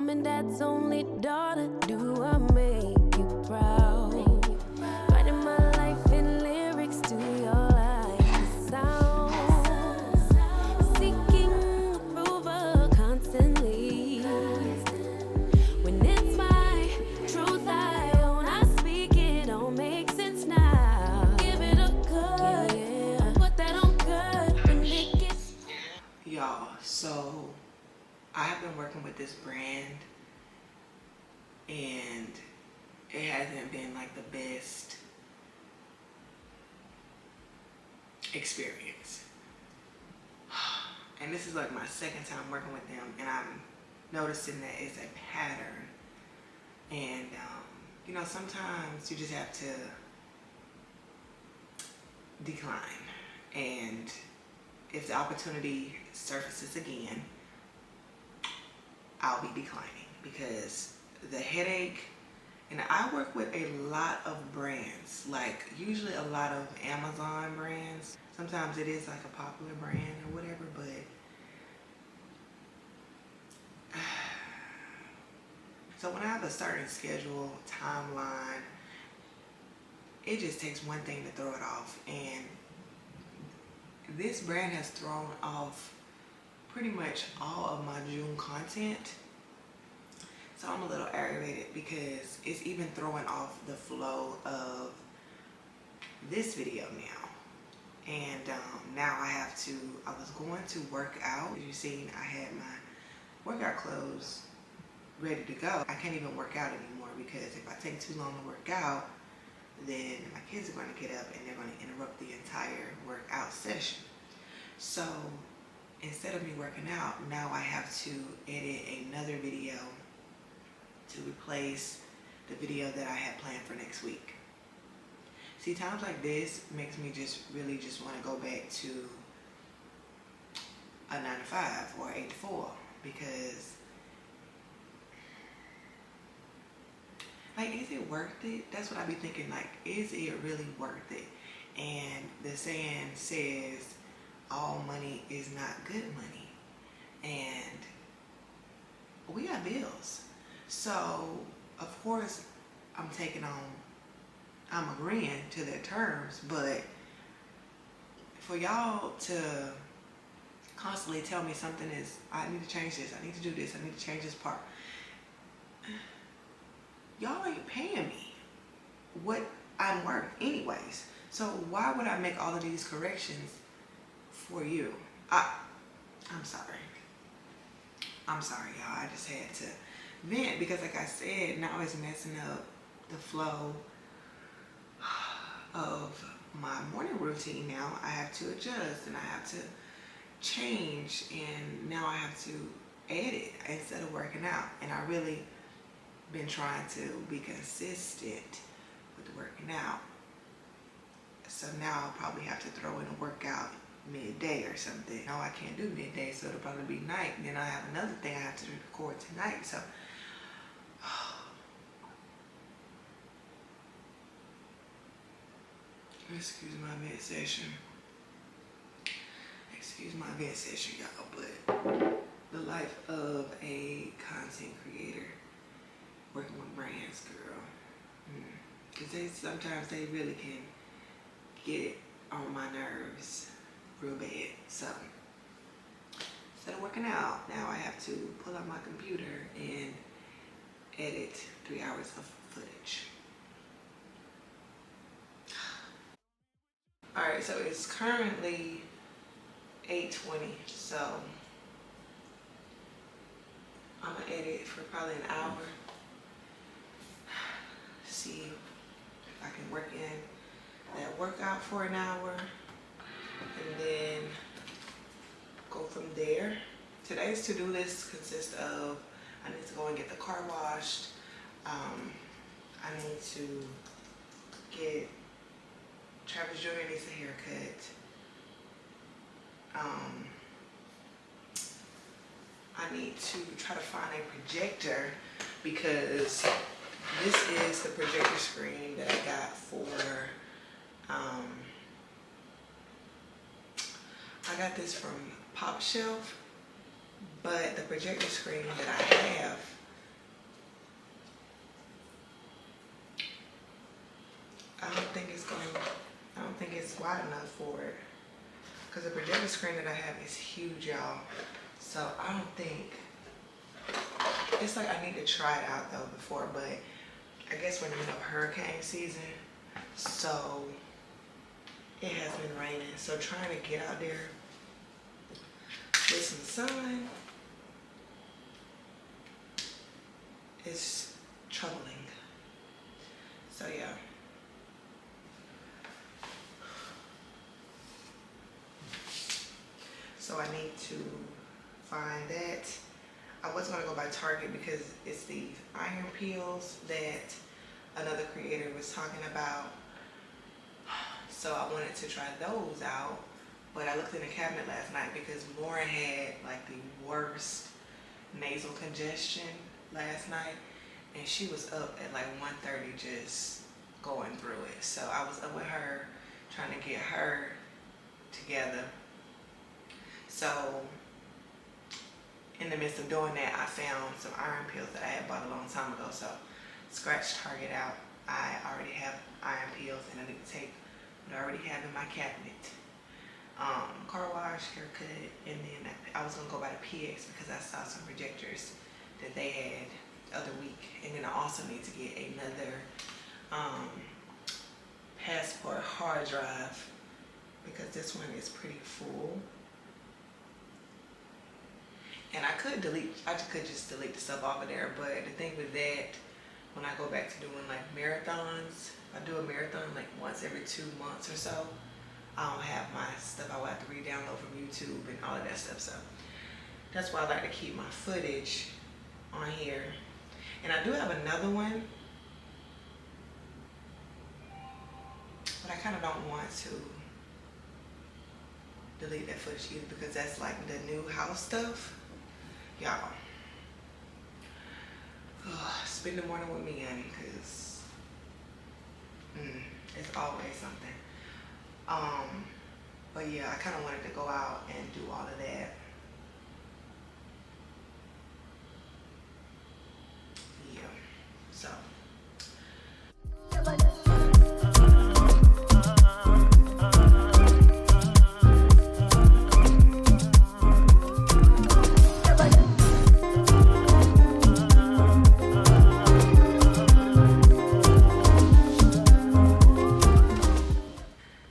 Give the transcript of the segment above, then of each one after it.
mom and dad's only daughter. Do I make you proud? Writing my life in lyrics to your life sound. Seeking approval constantly. When it's my truth I own, I speak it, don't make sense now. Give it a good, yeah. Put that on good when it gets. Y'all, so I have been working with this brand and it hasn't been like the best experience. And this is like my second time working with them, and I'm noticing that it's a pattern. And you know, sometimes you just have to decline, and if the opportunity surfaces again, I'll be declining, because the headache, and I work with a lot of brands, like usually a lot of Amazon brands. Sometimes it is like a popular brand or whatever, but so when I have a certain schedule, timeline, it just takes one thing to throw it off. And this brand has thrown off pretty much all of my June content. So I'm a little aggravated because it's even throwing off the flow of this video now. And now I was going to work out. As you seen, I had my workout clothes ready to go. I can't even work out anymore because if I take too long to work out, then my kids are going to get up and they're going to interrupt the entire workout session. So instead of me working out, now I have to edit another video to replace the video that I had planned for next week. See, times like this makes me really just want to go back to a 9 to 5 or 8 to 4, because like, is it worth it? That's what I be thinking, like, is it really worth it? And the saying says, all money is not good money. And we got bills. So, of course, I'm agreeing to their terms, but for y'all to constantly tell me something is, I need to change this, I need to do this, I need to change this part. Y'all ain't paying me what I'm worth anyways. So why would I make all of these corrections for you? I'm sorry. I'm sorry, y'all. I just had to vent because, like I said, now it's messing up the flow of my morning routine. Now I have to adjust and I have to change, and now I have to edit instead of working out. And I really been trying to be consistent with working out. So now I'll probably have to throw in a workout midday or something. No, I can't do midday, so it'll probably be night. And then I have another thing I have to record tonight. So excuse my vent session. Excuse my vent session, y'all, but the life of a content creator working with brands, girl. Because sometimes they really can get on my nerves real bad. So instead of working out, now I have to pull out my computer and edit 3 hours of footage. Alright, so it's currently 8:20, so I'm gonna edit for probably an hour. See if I can work in that workout for an hour and then go from there. Today's to-do list consists of, I need to go and get the car washed. I need to get, Travis Jr. needs a haircut. I need to try to find a projector because this is the projector screen that I got for, I got this from Pop Shelf, but the projector screen that I have I don't think it's wide enough for it. Because the projector screen that I have is huge, y'all. So I don't think, it's like I need to try it out though before, but I guess we're in the middle of hurricane season. So it has been raining. So trying to get out there with some sun is troubling. So yeah. So I need to find that. I was gonna go by Target because it's the iron peels that another creator was talking about. So I wanted to try those out. But I looked in the cabinet last night because Lauren had like the worst nasal congestion last night. And she was up at like 1:30 just going through it. So I was up with her trying to get her together. So in the midst of doing that, I found some iron peels that I had bought a long time ago. So scratch Target out. I already have iron peels and I need to take what I already have in my cabinet. Car wash, haircut, and then I was gonna go by the PX because I saw some projectors that they had the other week. And then I also need to get another passport hard drive because this one is pretty full. And I could just delete the stuff off of there, but the thing with that, when I go back to doing like marathons, I do a marathon like once every 2 months or so, I don't have my stuff. I will have to re-download from YouTube and all of that stuff. So that's why I like to keep my footage on here. And I do have another one, but I kind of don't want to delete that footage either because that's like the new house stuff. Y'all, spend the morning with me, honey, because it's always something. But yeah, I kind of wanted to go out and do all of that. Yeah, so.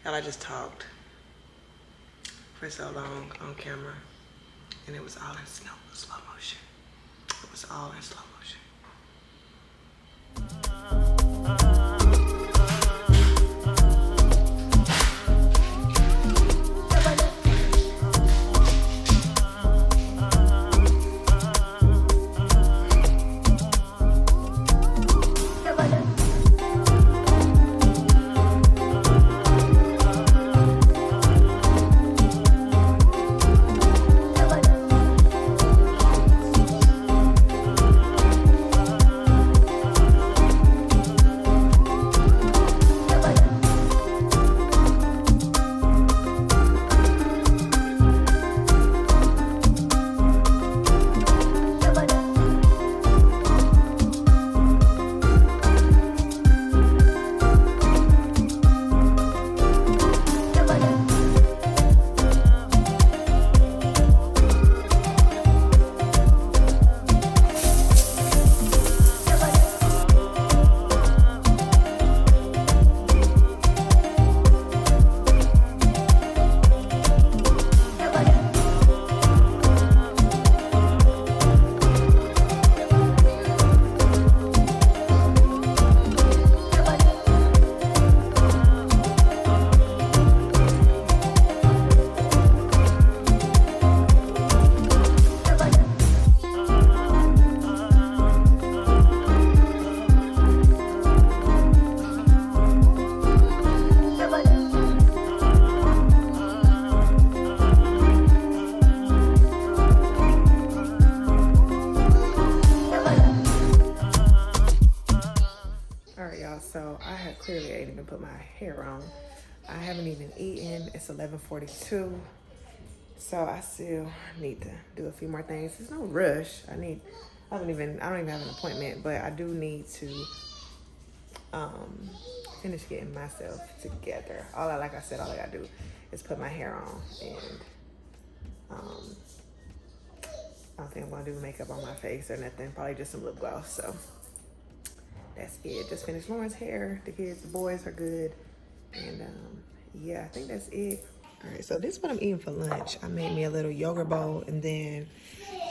I just talked for so long on camera and it was all in slow motion. It was all in slow motion. So I have clearly ain't even put my hair on. I haven't even eaten. It's 11:42. So I still need to do a few more things. There's no rush. I don't even have an appointment, but I do need to finished getting myself together. Like I said, all I gotta do is put my hair on, and I don't think I'm gonna do makeup on my face or nothing. Probably just some lip gloss. So that's it. Just finished Lauren's hair. The kids, the boys are good, and yeah, I think that's it. All right, so this is what I'm eating for lunch. I made me a little yogurt bowl, and then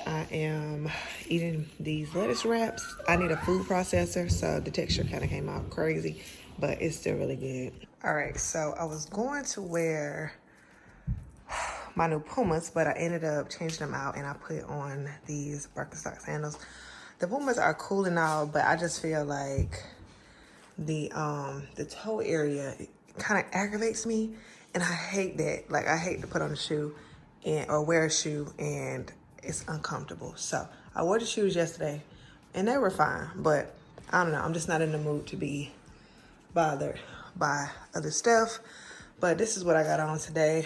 I am eating these lettuce wraps. I need a food processor, so the texture kind of came out crazy, but it's still really good. All right, so I was going to wear my new Pumas, but I ended up changing them out, and I put on these Birkenstock sandals. The Pumas are cool and all, but I just feel like the toe area kind of aggravates me, and I hate that. Like, I hate to put on a shoe or wear a shoe, and it's uncomfortable. So I wore the shoes yesterday, and they were fine, but I don't know. I'm just not in the mood to be bothered by other stuff. But this is what I got on today.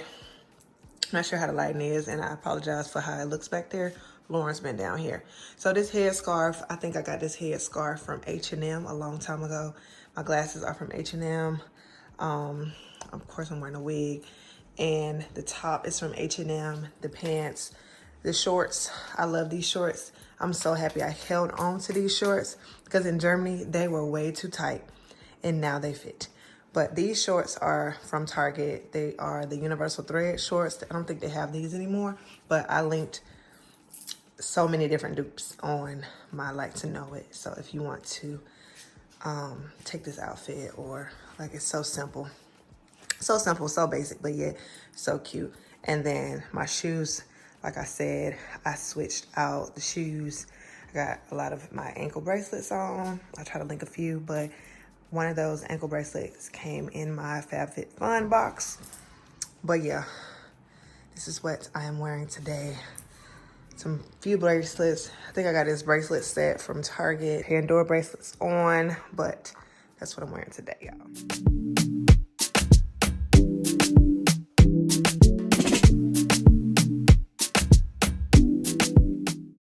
Not sure how the lighting is, and I apologize for how it looks back there. Lauren's been down here. So this headscarf, I think I got this headscarf from H&M a long time ago. My glasses are from H&M. Of course, I'm wearing a wig. And the top is from H&M. The pants, the shorts, I love these shorts. I'm so happy I held on to these shorts, because in Germany, they were way too tight, and now they fit. But these shorts are from Target. They are the universal thread shorts. I don't think they have these anymore, but I linked so many different dupes on my Like to Know It. So if you want to take this outfit, or like, it's so simple, so basic, but yet so cute. And then my shoes, like I said, I switched out the shoes. I got a lot of my ankle bracelets on. I'll try to link a few, but one of those ankle bracelets came in my FabFitFun box. But yeah, this is what I am wearing today. Some few bracelets. I think I got this bracelet set from Target. Pandora bracelets on, but that's what I'm wearing today, y'all.